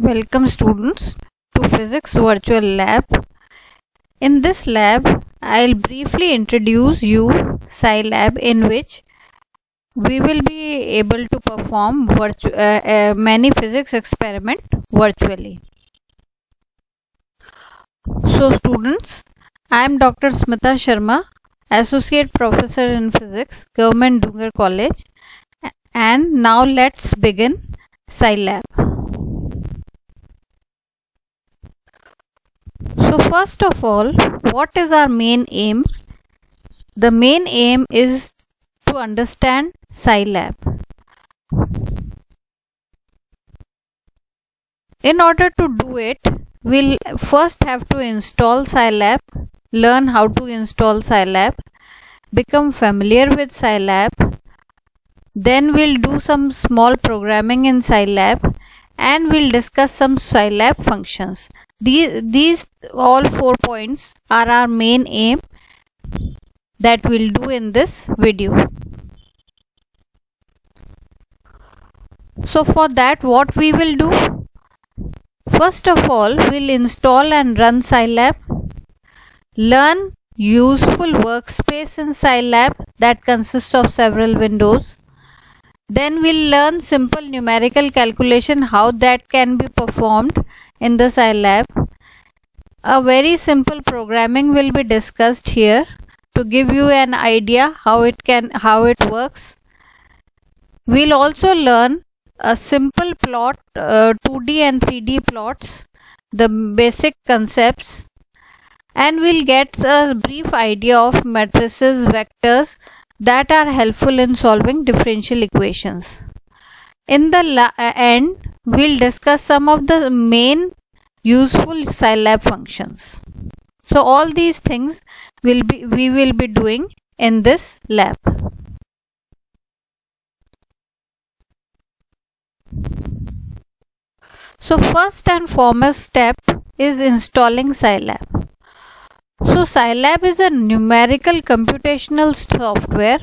Welcome students to Physics Virtual Lab. In this lab, I'll briefly introduce you Scilab, in which we will be able to perform many physics experiment virtually. So students, I am Dr. Smita Sharma, Associate Professor in Physics, Government Dungar College, and now let's begin Scilab. So first of all, what is our main aim? The main aim is to understand Scilab. In order to do it, we'll first have to install Scilab, learn how to install Scilab, become familiar with Scilab. Then we'll do some small programming in Scilab and we'll discuss some Scilab functions. These all 4 points are our main aim that we'll do in this video. So for that, what we will do? First of all, we'll install and run Scilab, learn useful workspace in Scilab that consists of several windows. Then we'll learn simple numerical calculation, how that can be performed in the Scilab. A very simple programming will be discussed here to give you an idea how it works. We'll also learn a simple plot, 2D and 3D plots, the basic concepts, and we'll get a brief idea of matrices, vectors that are helpful in solving differential equations. In the end, we'll discuss some of the main useful Scilab functions. So all these things we will be doing in this lab. So first and foremost step is installing Scilab. So Scilab is a numerical computational software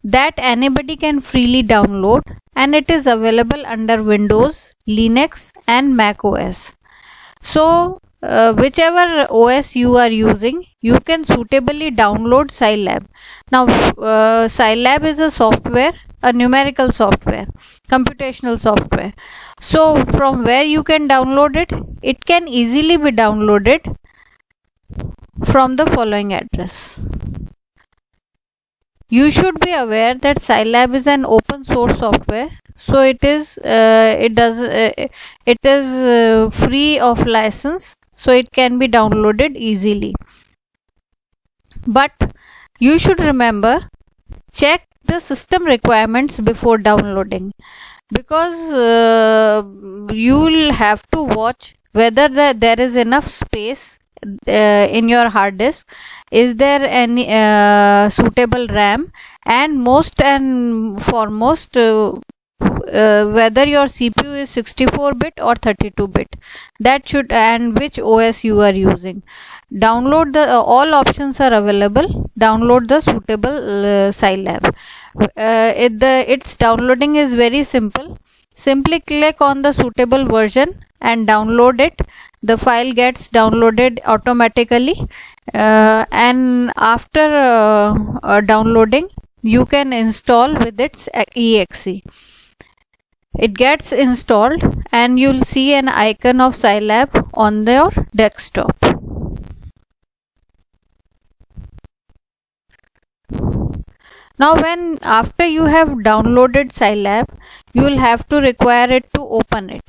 that anybody can freely download, and it is available under Windows, Linux and Mac OS. So whichever OS you are using, you can suitably download Scilab. Now Scilab is a software, a numerical software, computational software. So from where you can download it? It can easily be downloaded from the following address. You should be aware that Scilab is an open source software, so it is free of license, so it can be downloaded easily. But you should remember, check the system requirements before downloading, because you will have to watch whether there is enough space in your hard disk, is there any suitable RAM, and most and foremost whether your CPU is 64-bit or 32-bit, that should, and which OS you are using. Download the all options are available. Download the suitable Scilab. Its downloading is very simple. Simply click on the suitable version and download it. The file gets downloaded automatically, and after downloading, you can install with its exe. It gets installed and you'll see an icon of Scilab on your desktop. Now after you have downloaded Scilab, you will have to require it to open it.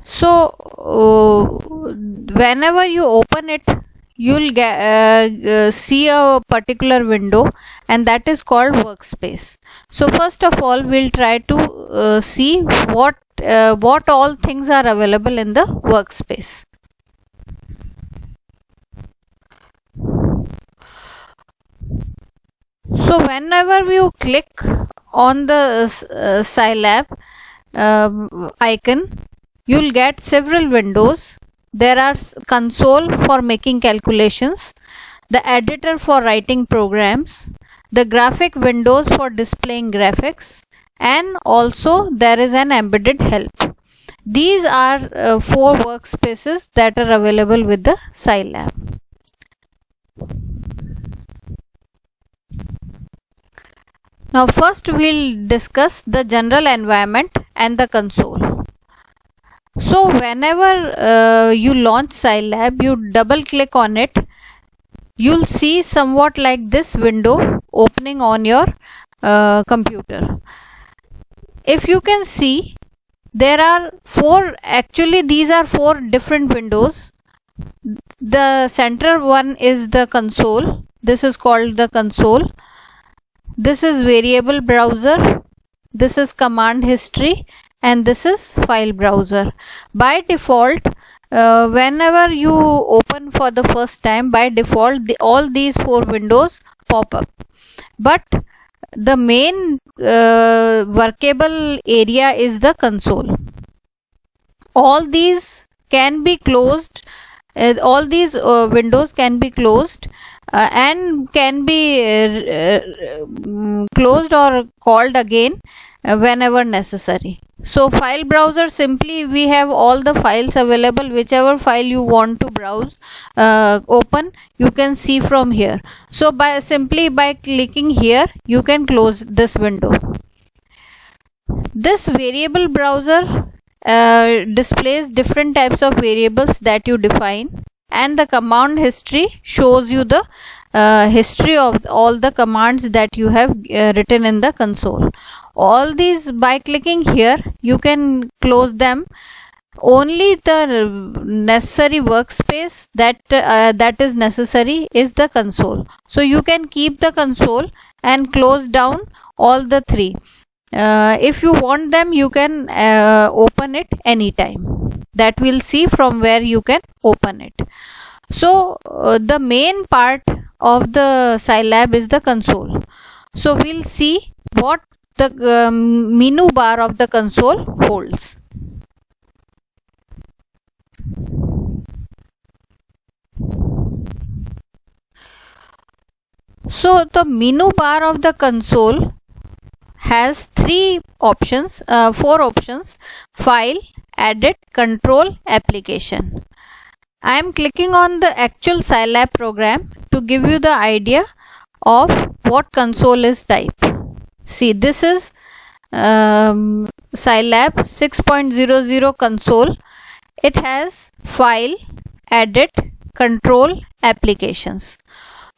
So whenever you open it, you'll see a particular window, and that is called workspace. So first of all, we'll try to see what all things are available in the workspace. So whenever you click on the Scilab icon, you'll get several windows. There are console for making calculations, the editor for writing programs, the graphic windows for displaying graphics, and also there is an embedded help. These are 4 workspaces that are available with the Scilab. Now first we'll discuss the general environment and the console. So whenever you launch Scilab, you double click on it, you'll see somewhat like this window opening on your computer. If you can see, there are these are 4 different windows. The center one is the console. This is called the console. This is variable browser, this is command history, and this is file browser. By default, whenever you open for the first time, by default all these 4 windows pop up, but the main workable area is the console. All these can be closed, all these windows can be closed and can be closed or called again whenever necessary. So file browser, simply we have all the files available. Whichever file you want to browse open, you can see from here. So simply by clicking here, you can close this window. This variable browser displays different types of variables that you define, and the command history shows you the history of all the commands that you have written in the console. All these, by clicking here, you can close them. Only the necessary workspace that is necessary is the console. So you can keep the console and close down all the 3. If you want them, you can open it anytime. That we'll see from where you can open it. So the main part of the Scilab is the console. So we'll see what the menu bar of the console holds. So the menu bar of the console has 4 options: file, edit, control, application. I am clicking on the actual Scilab program to give you the idea of what console is type. See, this is Scilab 6.00 console. It has file, edit, control, applications.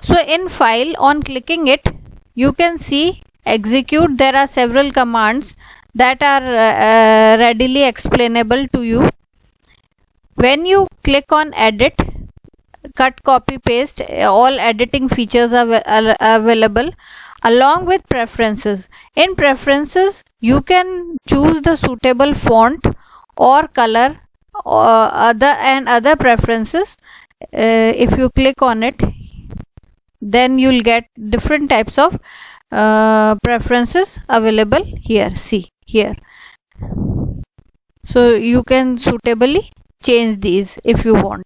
So in file, on clicking it, you can see execute. There are several commands that are readily explainable to you. When you click on edit, cut, copy, paste, all editing features are available, along with preferences. In preferences, you can choose the suitable font or color or other preferences. If you click on it, then you'll get different types of preferences available here. See here. So you can suitably change these if you want.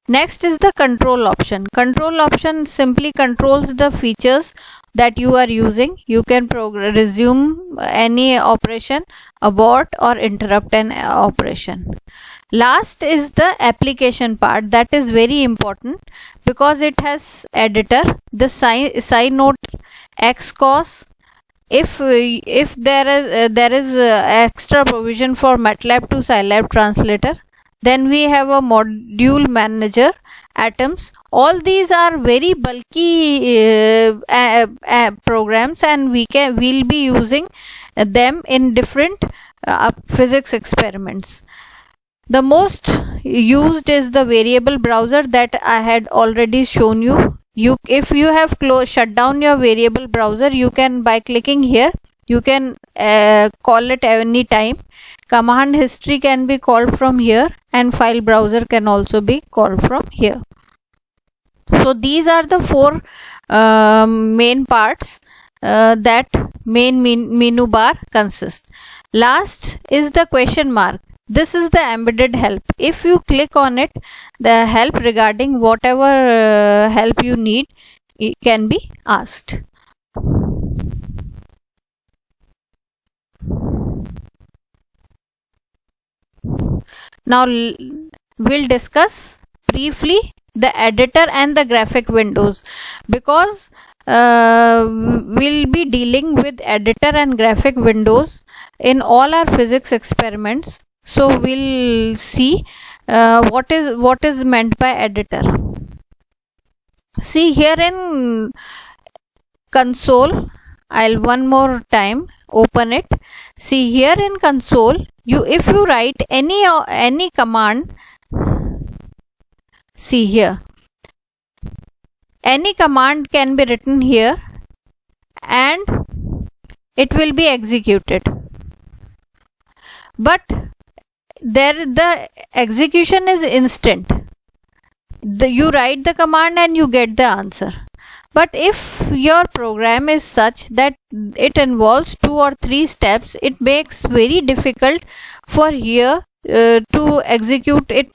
Next is the control option. Control option simply controls the features that you are using. You can resume any operation, abort or interrupt an operation. Last is the application part. That is very important because it has editor, the Synode, Xcos. If there is extra provision for MATLAB to Scilab translator, then we have a module manager, Atoms. All these are very bulky programs, and we'll be using them in different physics experiments. The most used is the variable browser that I had already shown you. If you have shut down your variable browser, you can, by clicking here, you can call it any time. Command history can be called from here, and file browser can also be called from here. So these are the 4 main parts that main menu bar consists. Last is the question mark. This is the embedded help. If you click on it, the help regarding whatever help you need, it can be asked. Now we'll discuss briefly the editor and the graphic windows, because we'll be dealing with editor and graphic windows in all our physics experiments. So we'll see what is meant by editor. See here in console, I'll one more time open it. See here in console, if you write any command, see here, any command can be written here and it will be executed, but the execution is instant. You write the command and you get the answer. But if your program is such that it involves 2 or 3 steps, it makes very difficult for here to execute it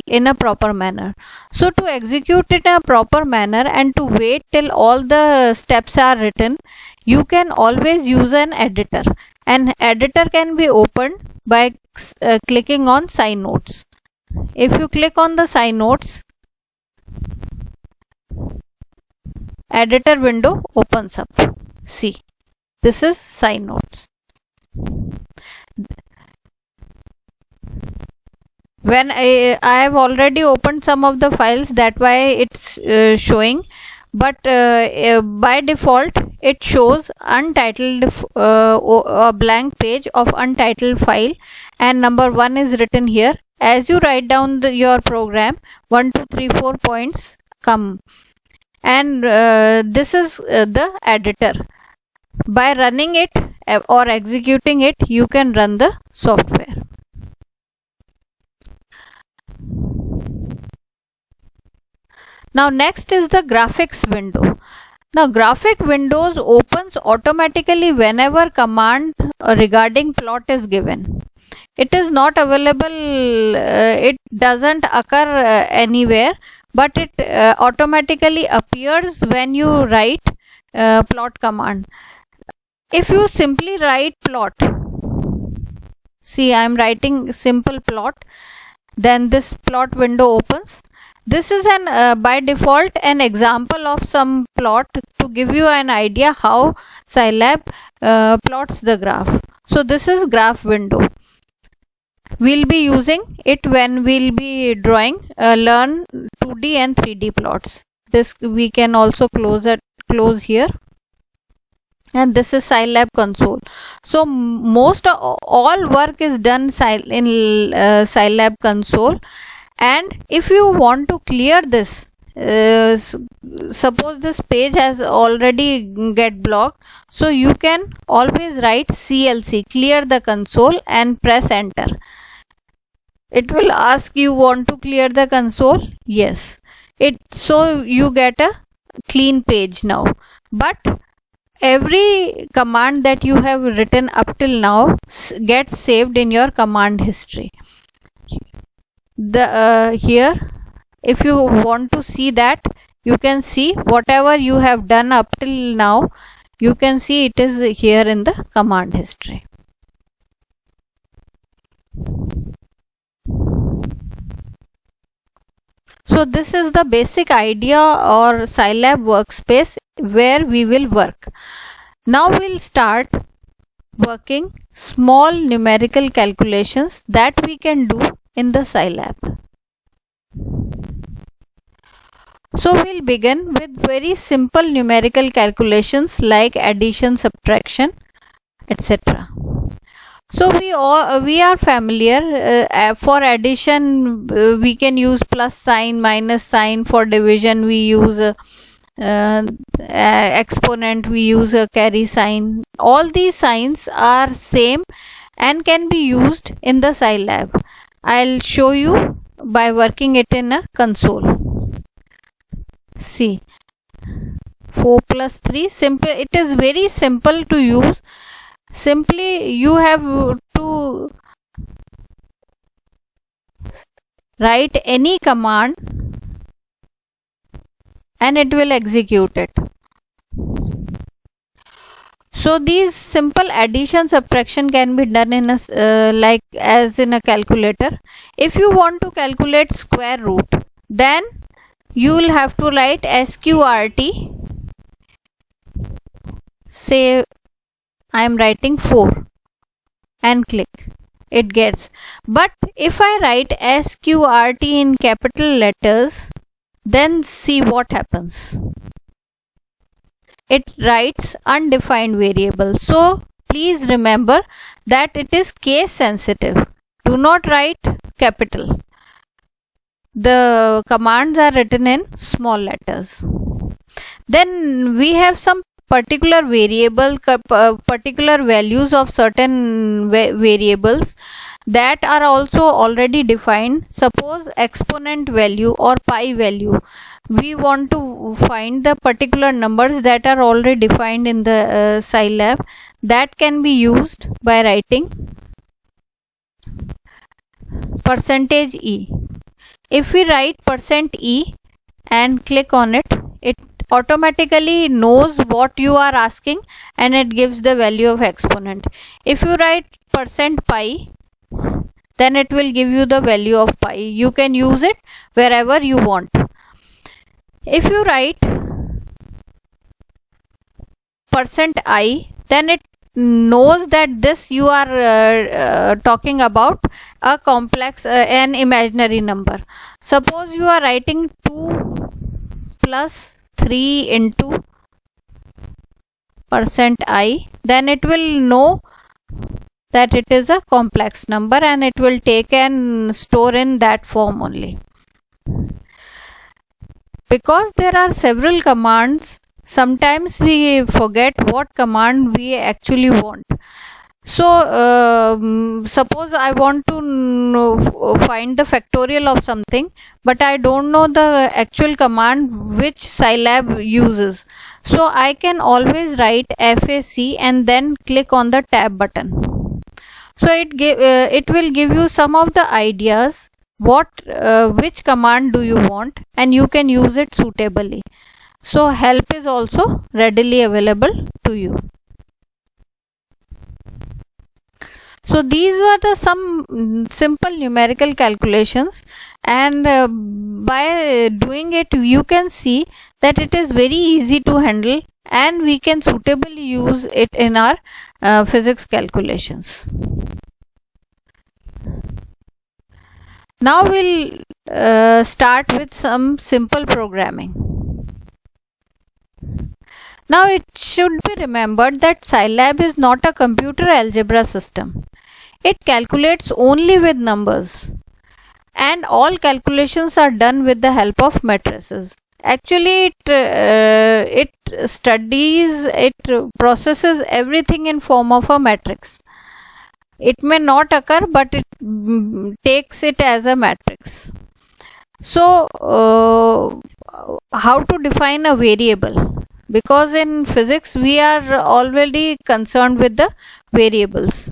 in a proper manner. So to execute it in a proper manner and to wait till all the steps are written, you can always use an editor. An editor can be opened by clicking on SciNotes. If you click on the SciNotes, editor window opens up. See, this is SciNotes. When I have already opened some of the files, that why it's showing, but by default it shows untitled, a blank page of untitled file, and number 1 is written here. As you write down your program, 1 2 3 4 points come, and this is the editor. By running it or executing it, you can run the software. Now next is the graphics window. Now graphic windows opens automatically whenever command regarding plot is given. It is not available, it doesn't occur anywhere, but it automatically appears when you write plot command. If you simply write plot, see, I am writing simple plot, then this plot window opens. This is an by default an example of some plot to give you an idea how Scilab plots the graph. So this is graph window. We'll be using it when we'll be drawing learn 2D and 3D plots. This we can also close here. And this is Scilab console. So most all work is done in Scilab console. And if you want to clear this, suppose this page has already get blocked, so you can always write CLC, clear the console, and press enter. It will ask you want to clear the console. Yes, so you get a clean page now. But every command that you have written up till now gets saved in your command history. Here, if you want to see that, you can see whatever you have done up till now, you can see it is here in the command history. So this is the basic idea or Scilab workspace where we will work. Now we'll start working small numerical calculations that we can do in the Scilab. So we'll begin with very simple numerical calculations like addition, subtraction, etc. So we are familiar. For addition we can use plus sign, minus sign. For division we use exponent, we use a carry sign. All these signs are same and can be used in the Scilab. I'll show you by working it in a console. See, 4 plus 3, simple. It is very simple to use. Simply you have to write any command and it will execute it. So these simple addition subtraction can be done in a like as in a calculator. If you want to calculate square root, then you will have to write sqrt, say I am writing 4 and click, it gets. But if I write sqrt in capital letters, then see what happens. It writes undefined variable. So please remember that it is case sensitive. Do not write capital. The commands are written in small letters. Then we have some particular variable, particular values of certain variables that are also already defined. Suppose exponent value or pi value. We want to find the particular numbers that are already defined in the Scilab. That can be used by writing %e. If we write %e and click on it, it automatically knows what you are asking and it gives the value of exponent. If you write %pi, then it will give you the value of pi. You can use it wherever you want. If you write %i, then it knows that this you are talking about a complex an imaginary number. Suppose you are writing 2 plus 3 into %i, then it will know that it is a complex number and it will take and store in that form only. Because there are several commands, sometimes we forget what command we actually want. So suppose I want to find the factorial of something, but I don't know the actual command which Scilab uses. So I can always write FAC and then click on the tab button. So it will give you some of the ideas which command do you want, and you can use it suitably. So help is also readily available to you. So these were the some simple numerical calculations, and by doing it you can see that it is very easy to handle and we can suitably use it in our physics calculations. Now we'll start with some simple programming. Now it should be remembered that Scilab is not a computer algebra system. It calculates only with numbers, and all calculations are done with the help of matrices. Actually it studies, it processes everything in form of a matrix. It may not occur, but it takes it as a matrix. So how to define a variable? Because in physics we are already concerned with the variables.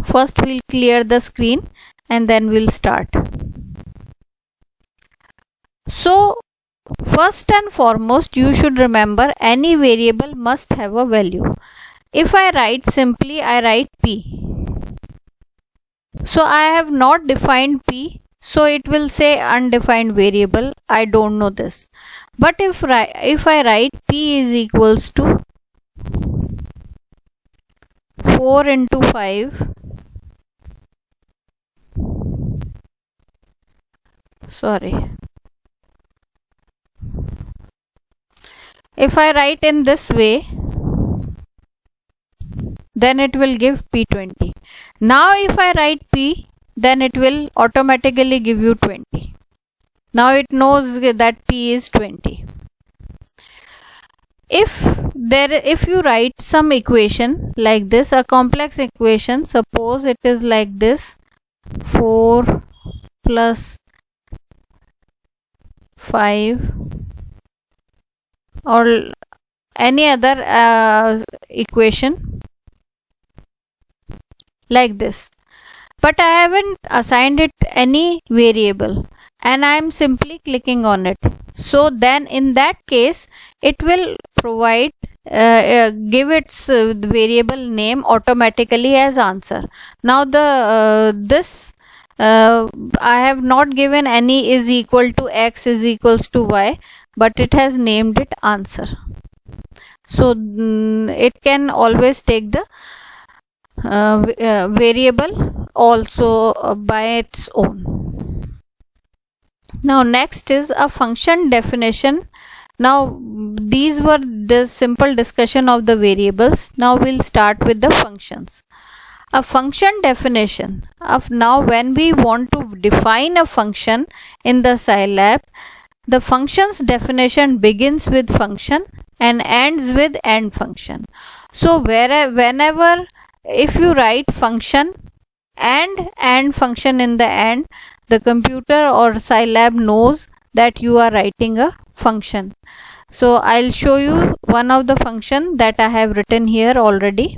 First we'll clear the screen and then we'll start. So first and foremost, you should remember any variable must have a value. If I write simply, I write p. So I have not defined p, so it will say undefined variable. I don't know this. But if I write p is equals to 4 into 5, if I write in this way, then it will give p20. Now if I write p, then it will automatically give you 20. Now it knows that p is 20. If you write some equation like this, a complex equation, suppose it is like this: 4 plus 5 or any other equation like this, but I haven't assigned it any variable and I am simply clicking on it. So then in that case it will provide give its variable name automatically as answer. Now this I have not given any is equal to x is equals to y, but it has named it answer. So it can always take the variable also by its own. Now next is a function definition. Now these were the simple discussion of the variables. Now we'll start with the functions. A function definition of, now when we want to define a function in the Scilab, the function's definition begins with function and ends with end function. So whenever if you write function and end function in the end, the computer or Scilab knows that you are writing a function. So I'll show you one of the function that I have written here already.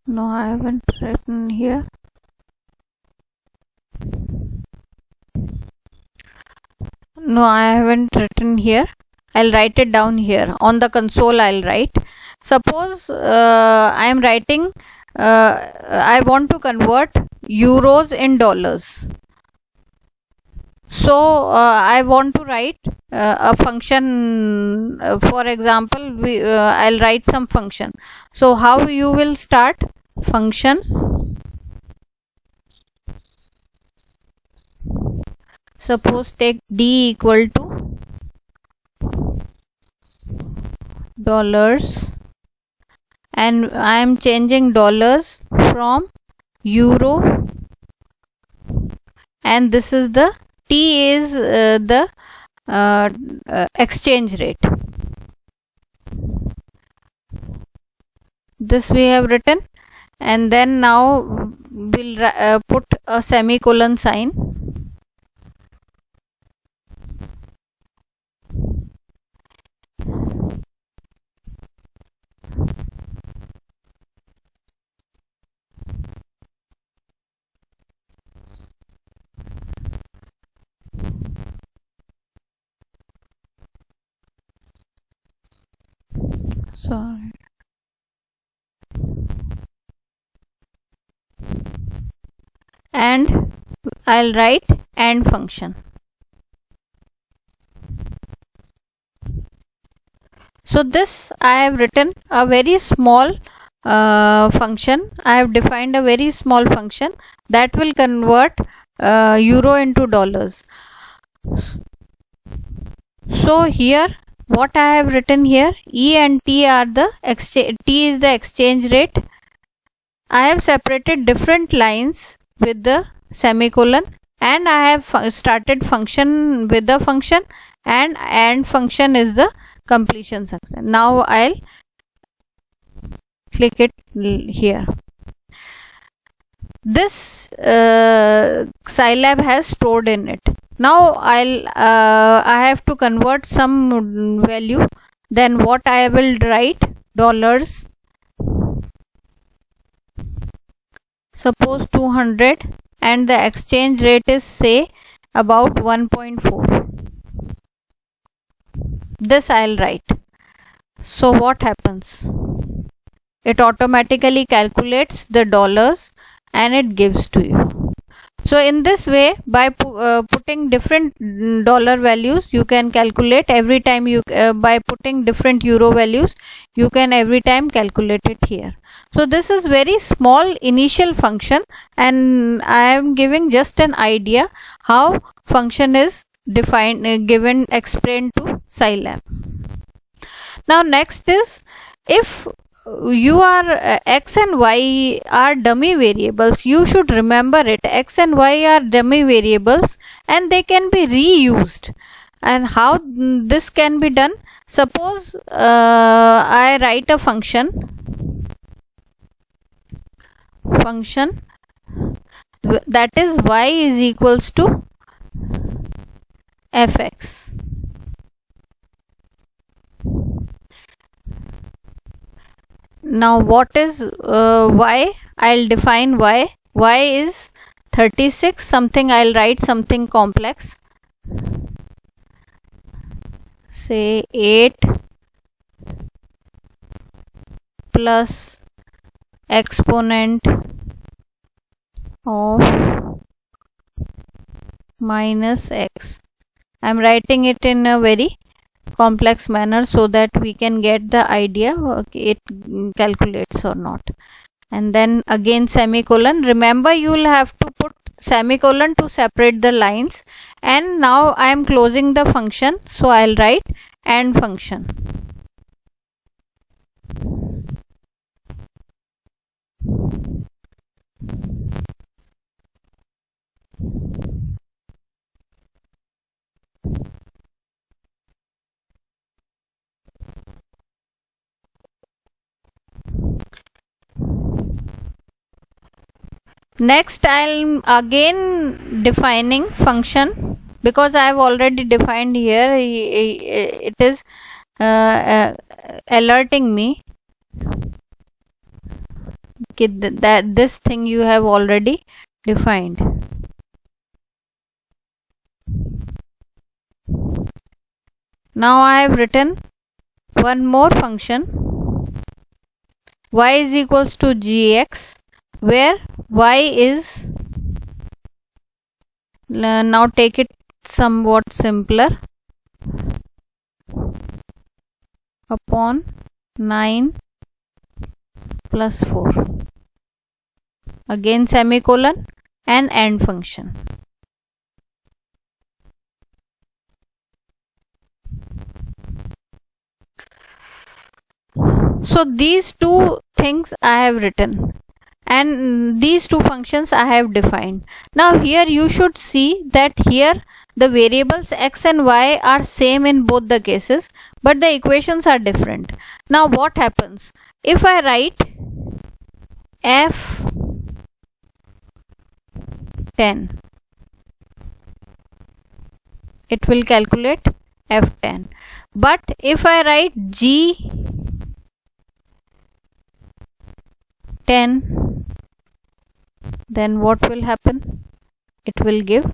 No, I haven't written here. No, I haven't written here. I'll write it down here on the console. I'll write. Suppose I am writing. I want to convert euros in dollars. So I want to write a function. For example, I'll write some function. So how you will start? Function. Suppose take d equal to dollars, and I am changing dollars from euro, and this is the t is the exchange rate. This we have written, and then now we'll put a semicolon sign. Sorry. And I'll write end function. So this I have written a very small function. I have defined a very small function that will convert euro into dollars. So here what I have written here, E and T are the exchange, T is the exchange rate. I have separated different lines with the semicolon, and I have started function with the function, and end function is the completion function. Now I'll click it here. This Scilab has stored in it. Now I have to convert some value. Then what I will write? Dollars. Suppose 200, and the exchange rate is say about 1.4. This I'll write. So what happens? It automatically calculates the dollars and it gives to you. So in this way, by putting different dollar values, you can calculate every time you by putting different euro values, you can every time calculate it here. So this is very small initial function, and I am giving just an idea how function is defined, explained to Scilab. Now next is, if you are x and y are dummy variables, you should remember it. X and y are dummy variables and they can be reused. And how this can be done? Suppose I write a function that is y is equals to fx. now what is y? I'll define y. Y is 36 something. I'll write something complex, say 8 plus exponent of minus x. I'm writing it in a very complex manner so that we can get the idea it calculates or not. And then again semicolon. Remember, you will have to put semicolon to separate the lines. And now I am closing the function, so I'll write end function. Next, I'll again defining function, because I have already defined here. It is alerting me that this thing you have already defined. Now I have written one more function, y is equals to gx, where y is, now take it somewhat simpler, upon 9 plus 4, again semicolon and end function. So these two things I have written, and these two functions I have defined. Now here you should see that here the variables x and y are same in both the cases, but the equations are different. Now what happens if I write f10? It will calculate f10. But if I write g10, then what will happen? It will give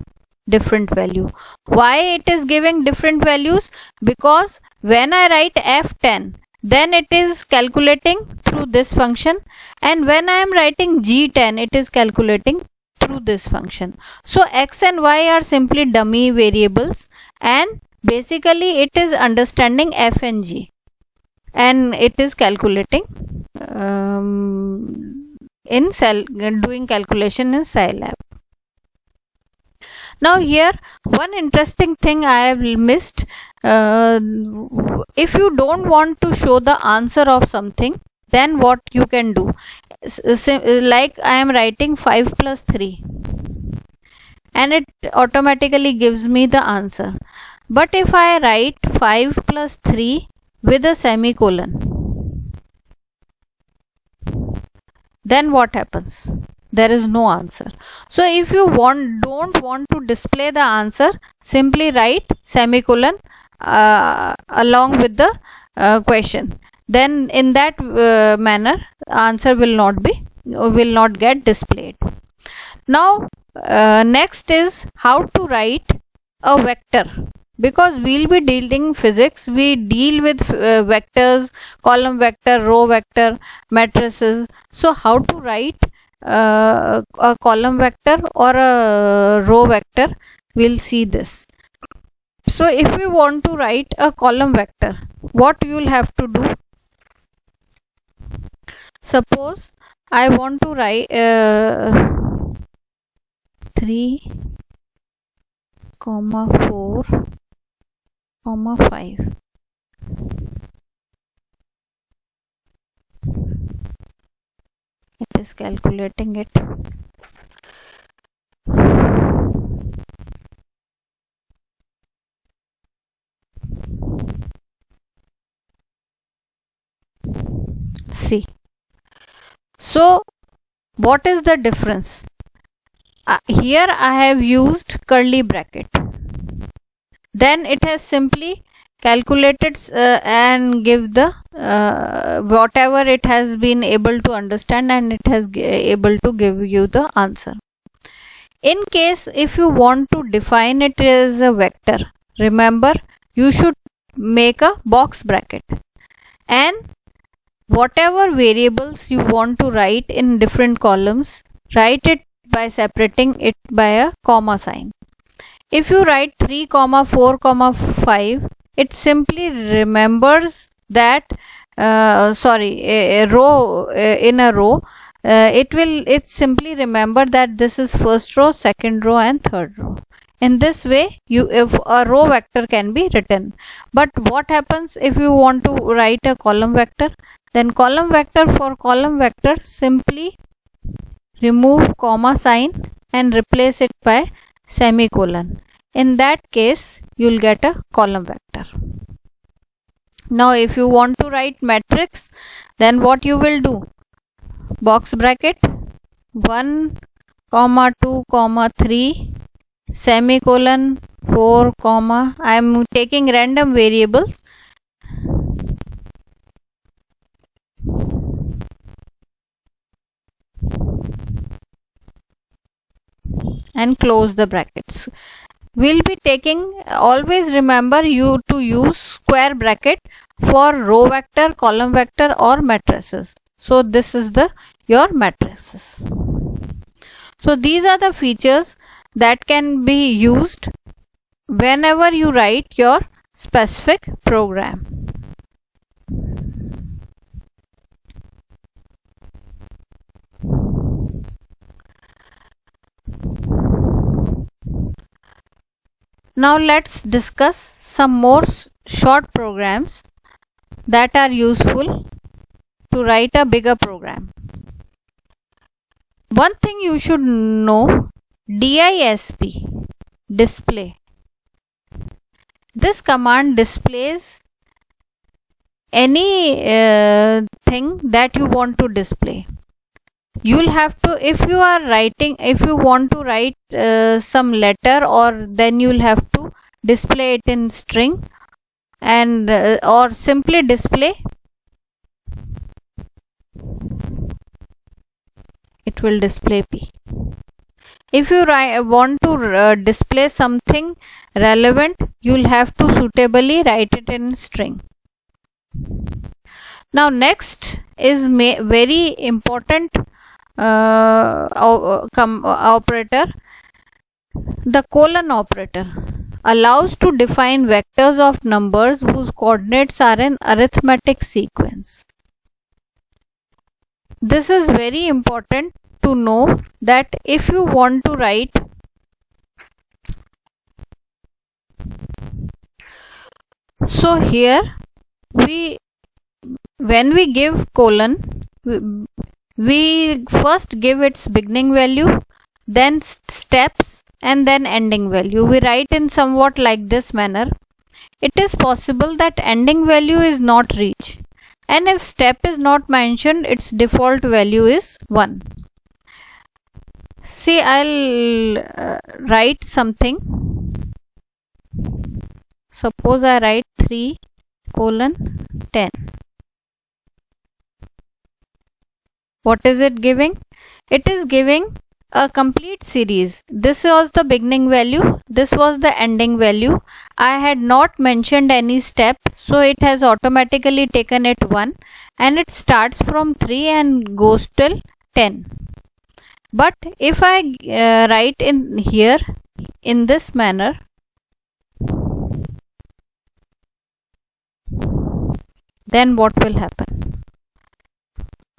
different value. Why it is giving different values? Because when I write f10, then it is calculating through this function, and when I am writing g10, it is calculating through this function. So x and y are simply dummy variables, and basically it is understanding f and g, and it is calculating doing calculation in Scilab. Now here one interesting thing I have missed. If you don't want to show the answer of something, then what you can do, like I am writing 5 plus 3 and it automatically gives me the answer. But if I write 5 plus 3 with a semicolon, then what happens? There is no answer. So if you don't want to display the answer, simply write semicolon along with the question. Then in that manner, answer will not get displayed. Now next is how to write a vector. Because we'll be dealing physics, we deal with vectors, column vector, row vector, matrices. So how to write a column vector or a row vector, we'll see this. So if we want to write a column vector, what you will have to do? Suppose I want to write 3, 4, 5. It is calculating it. See. So what is the difference? Here I have used curly bracket. Then it has simply calculate it and give the whatever it has been able to understand, and it has able to give you the answer. In case if you want to define it as a vector, remember you should make a box bracket, and whatever variables you want to write in different columns, write it by separating it by a comma sign. If you write 3, 4, 5, it simply remembers that a row in a row. It simply remember that this is first row, second row, and third row. In this way, if a row vector can be written. But what happens if you want to write a column vector? Then column vector, for column vector, simply remove comma sign and replace it by semicolon. In that case, you will get a column vector. Now if you want to write matrix, then what you will do? Box bracket 1, 2, 3, semicolon 4, I am taking random variables, and close the brackets. We'll be taking, always remember you to use square bracket for row vector, column vector, or matrices. So this is your matrices. So these are the features that can be used whenever you write your specific program. Now let's discuss some more short programs that are useful to write a bigger program. One thing you should know, DISP, display. This command displays any thing that you want to display. You will have to, if you want to write some letter, or then you will have to display it in string, and or simply display, it will display P. If you want to display something relevant, you will have to suitably write it in string. Now next is very important operator. The colon operator allows to define vectors of numbers whose coordinates are in arithmetic sequence. This is very important to know, that if you want to write so here when we give colon, we first give its beginning value, then steps, and then ending value. We write in somewhat like this manner. It is possible that ending value is not reached, and if step is not mentioned, its default value is 1. See, I'll write something. Suppose I write 3:10. What is it giving? It is giving a complete series. This was the beginning value, this was the ending value. I had not mentioned any step, so it has automatically taken it 1, and it starts from 3 and goes till 10. But if I write in here in this manner, then what will happen?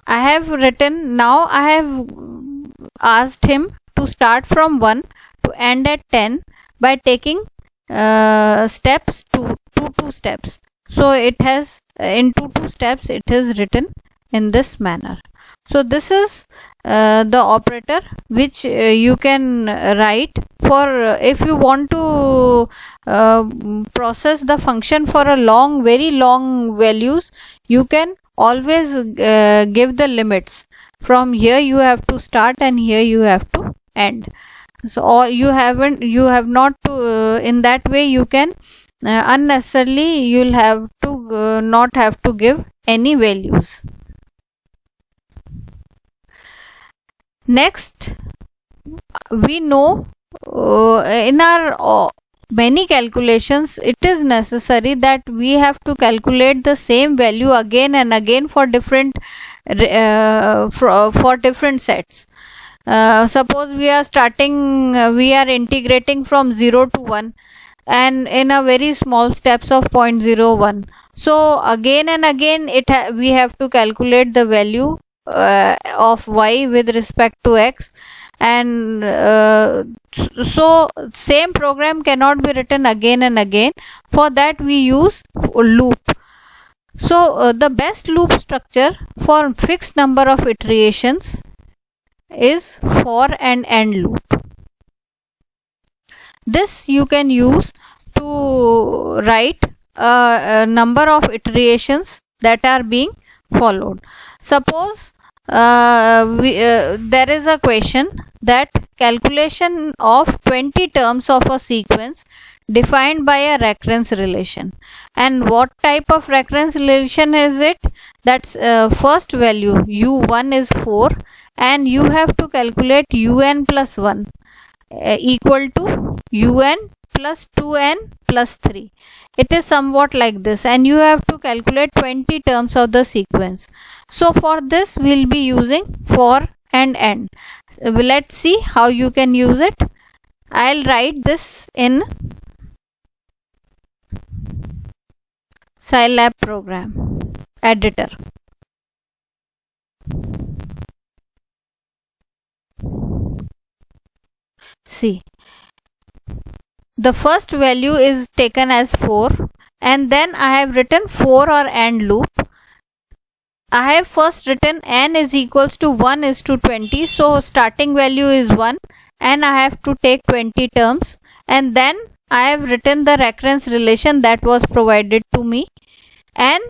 I have written, now I have asked him to start from 1 to end at 10 by taking steps to 2 steps. So it has in 2 steps it is written in this manner. So this is the operator which you can write for if you want to process the function for a very long values. You can always give the limits. From here you have to start, and here you have to end. So or you have not to in that way you can unnecessarily you'll have to not have to give any values. Next, we know in our many calculations it is necessary that we have to calculate the same value again and again for different for different sets. Suppose we are integrating from 0 to 1 and in a very small steps of 0.01. So again and again we have to calculate the value of y with respect to x, and so same program cannot be written again and again. For that we use loop. So the best loop structure for fixed number of iterations is for and end loop. This you can use to write a number of iterations that are being followed. Suppose there is a question that calculation of 20 terms of a sequence defined by a recurrence relation. And what type of recurrence relation is it? That's first value u1 is 4 and you have to calculate un plus 1 equal to un plus 2n plus 3. It is somewhat like this, and you have to calculate 20 terms of the sequence. So for this we'll be using for and end. Let's see how you can use it. I'll write this in Scilab program editor. See, the first value is taken as 4 and then I have written for or and loop. I have first written n is equals to 1 is to 20, so starting value is 1 and I have to take 20 terms, and then I have written the recurrence relation that was provided to me, and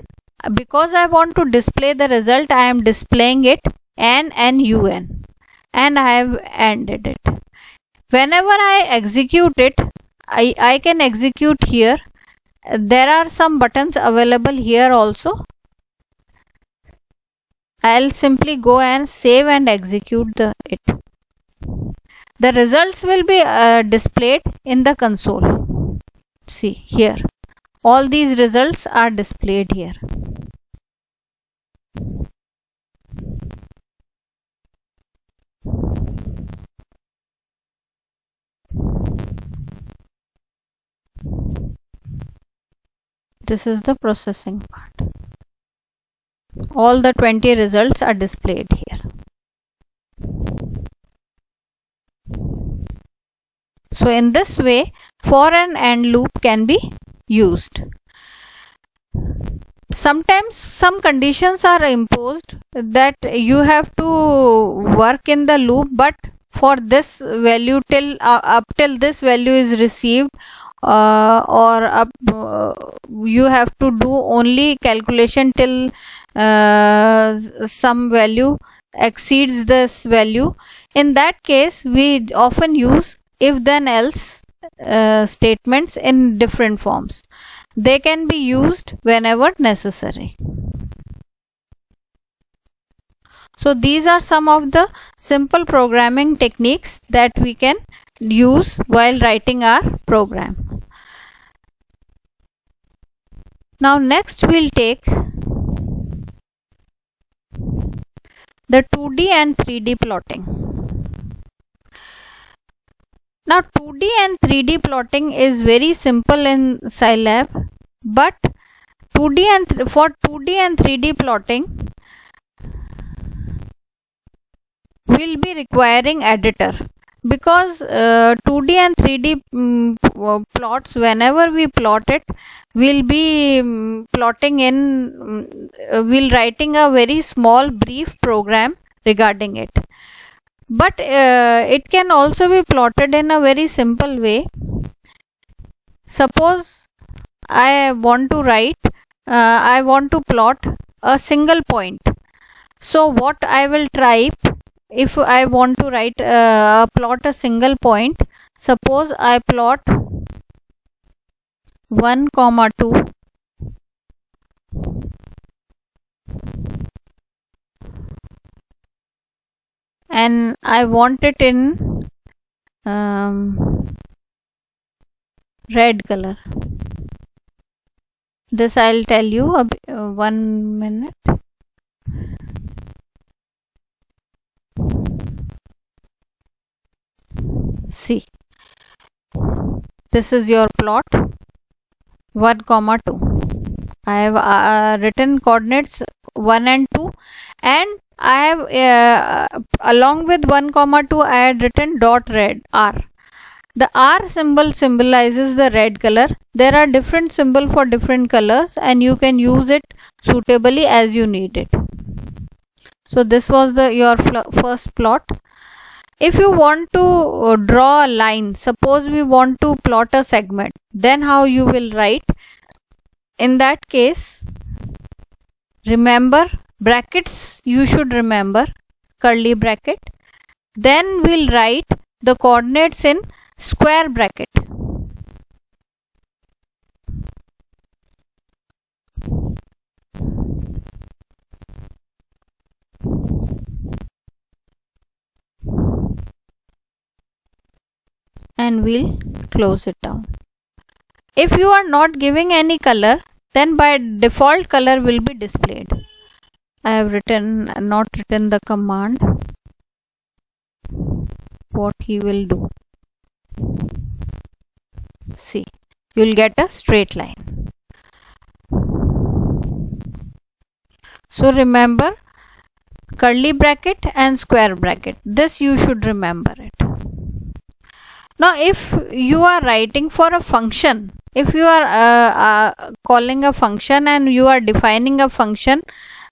because I want to display the result I am displaying it n and un, and I have ended it. Whenever I execute it, I can execute here. There are some buttons available here also. I'll simply go and save and execute it. The results will be displayed in the console. See here, all these results are displayed here. This is the processing part. All the 20 results are displayed here. So in this way, for and end loop can be used. Sometimes some conditions are imposed that you have to work in the loop, but for this value till up till this value is received, or up you have to do only calculation till some value exceeds this value. In that case we often use if then else statements in different forms. They can be used whenever necessary. So these are some of the simple programming techniques that we can use while writing our program. Now next we'll take the 2D and 3D plotting. Now 2D and 3D plotting is very simple in Scilab, but for 2D and 3D plotting we'll be requiring editor, because 2D and 3D plots, whenever we plot it, we'll be plotting in we'll writing a very small brief program regarding it. But it can also be plotted in a very simple way. Suppose I want to plot a single point. So what I will type if I want to plot a single point? Suppose I plot 1, 2, and I want it in red color. This I'll tell you 1 minute. See, this is your plot 1, 2. I have written coordinates 1 and 2, and I have along with 1, 2 I had written dot red R. The R symbol symbolizes the red color. There are different symbols for different colors, and you can use it suitably as you need it. So this was your first plot. If you want to draw a line, suppose we want to plot a segment, then how you will write? In that case, remember brackets, you should remember curly bracket. Then we'll write the coordinates in square bracket. And we'll close it down. If you are not giving any color, then by default color will be displayed. I have not written the command, what he will do. See, you will get a straight line. So remember curly bracket and square bracket. This you should remember it. Now if you are writing for a function, if you are calling a function and you are defining a function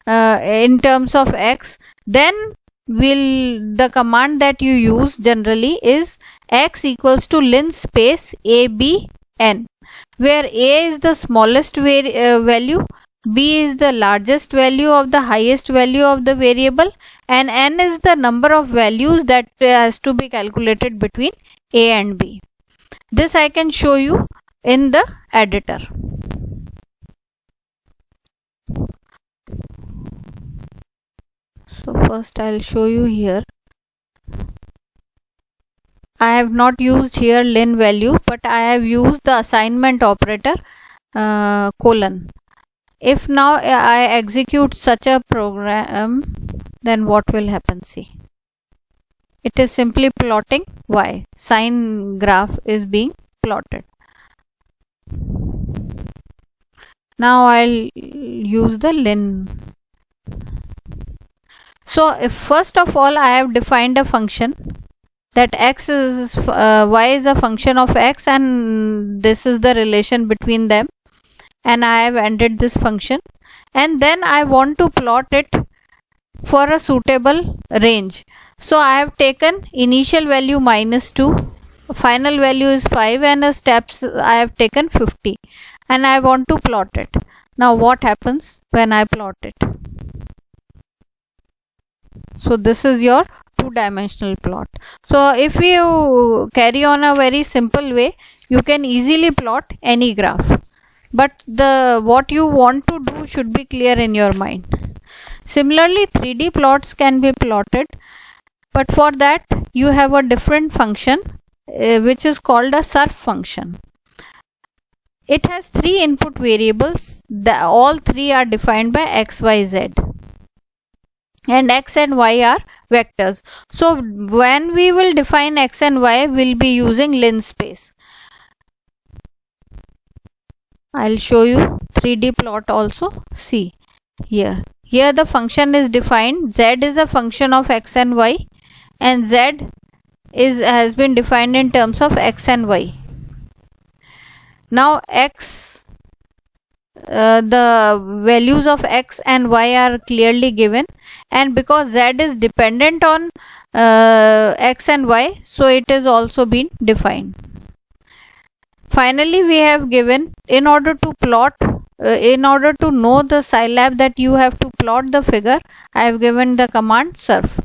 in terms of x, then the command that you use generally is x equals to linspace abn, where a is the smallest value, b is the largest value of the highest value of the variable, and n is the number of values that has to be calculated between a and b. This I can show you in the editor. So first I'll show you here. I have not used here lin value, but I have used the assignment operator colon. If now I execute such a program, then what will happen? See, it is simply plotting y. Sine graph is being plotted. Now I'll use the lin. So if first of all I have defined a function that x is y is a function of x, and this is the relation between them, and I have ended this function, and then I want to plot it for a suitable range. So I have taken initial value -2, final value is 5, and the steps I have taken 50, and I want to plot it. Now what happens when I plot it? So this is your two-dimensional plot. So if you carry on a very simple way, you can easily plot any graph, but what you want to do should be clear in your mind. Similarly, 3D plots can be plotted, but for that you have a different function which is called a surf function. It has 3 input variables. All 3 are defined by x, y, z, and x and y are vectors. So when we will define x and y, we'll be using linspace. I'll show you 3D plot also. See here. Here the function is defined. Z is a function of x and y, and z has been defined in terms of x and y. Now x, the values of x and y are clearly given, and because z is dependent on x and y, so it is also been defined. Finally, we have given, in order to plot, in order to know the Scilab that you have to plot the figure, I have given the command surf.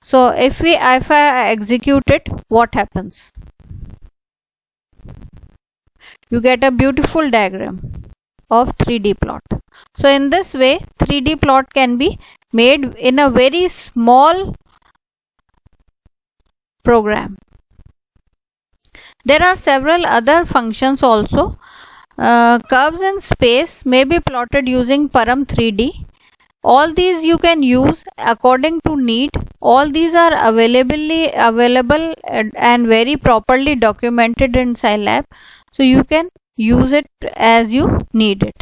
So if I execute it, what happens? you get a beautiful diagram of 3D plot. So in this way 3D plot can be made in a very small program. There are several other functions also. Curves in space may be plotted using Param 3D. All these you can use according to need. All these are available and very properly documented in Scilab, so you can use it as you need it.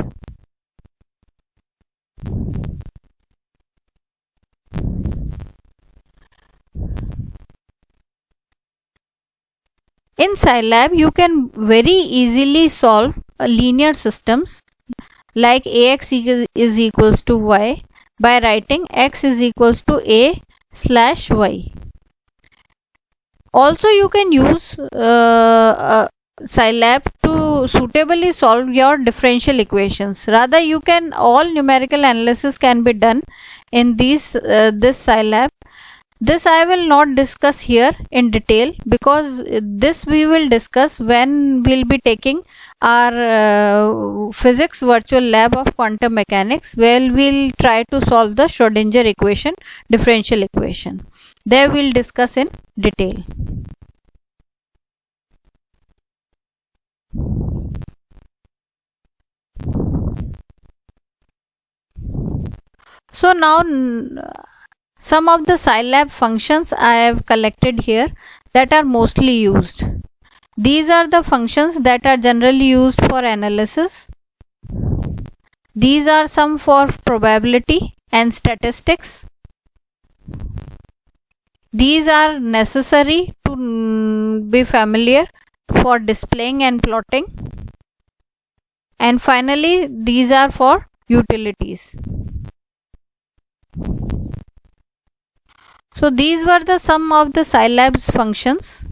In Scilab you can very easily solve linear systems like ax is equals to y by writing x is equals to a slash y. Also you can use Scilab to suitably solve your differential equations. Rather you can, all numerical analysis can be done in this Scilab. This I will not discuss here in detail, because this we will discuss when we'll be taking our physics virtual lab of quantum mechanics, where we'll try to solve the Schrodinger equation, differential equation. There we'll discuss in detail. So now some of the Scilab functions I have collected here that are mostly used. These are the functions that are generally used for analysis. These are some for probability and statistics. These are necessary to be familiar for displaying and plotting. And finally, these are for utilities. So these were the some of the Scilab's functions.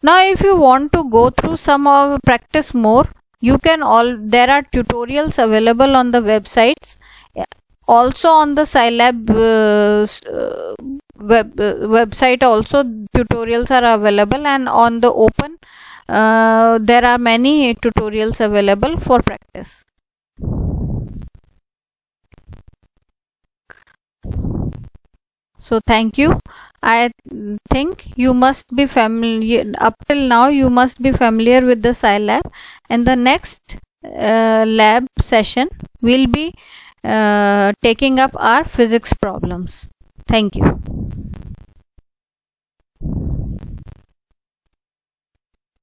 Now if you want to go through some of practice more, you can there are tutorials available on the websites. Also on the Scilab website also tutorials are available, and on the open there are many tutorials available for practice. So thank you. I think you must be familiar, up till now you must be familiar with the Scilab, and the next lab session will be taking up our physics problems. Thank you.